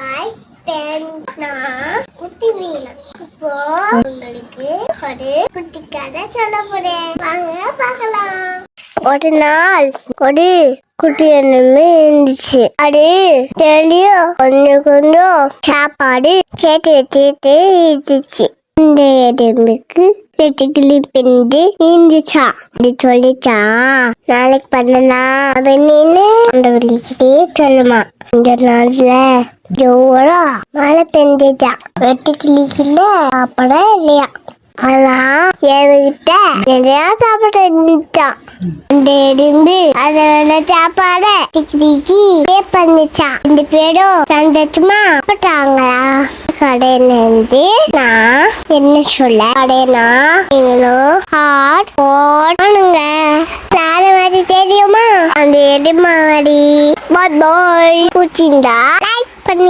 Hi நான் குட்டி மீனா. இப்போ உங்களுக்கு ஒரு குட்டி கதை சொல்ல போறேன். வாங்க பார்க்கலாம். ஒரு நாள் ஒரு குட்டி எண்ணமே இருந்துச்சு. அது டெய்லியும் கொஞ்சம் கொஞ்சம் சாப்பாடு சேர்த்து வச்சுட்டு இருந்துச்சு. இந்த எறும்புக்கு கிளி பிந்து இருந்துச்சா. அப்படி சொல்லிச்சா, நாளைக்கு பண்ணலாம் அப்படின்னு அந்த வலிக்கிட்டே சொல்லுமா. இந்த நாள்ல ஜோரா மழை பெஞ்சிச்சா. வெட்டி கிளிக்கல சாப்பிட இல்லையா. அதான் என்கிட்ட நிறைய சாப்பாடு இருந்துச்சான். இந்த எறும்பு அதோட சாப்பாட கிளிக்கு பண்ணிச்சா. 2 பேரும் சந்தோஷமா போட்டாங்களா. கடையிலேருந்து நான் என்ன சொல்ல கடைனா நீங்களும் ஹார்ட் போடுங்க. மாதிரி தெரியுமா அந்த எலுமாவடி. பாய் பாய். பிடிச்சிருந்தா லைக் பண்ணு.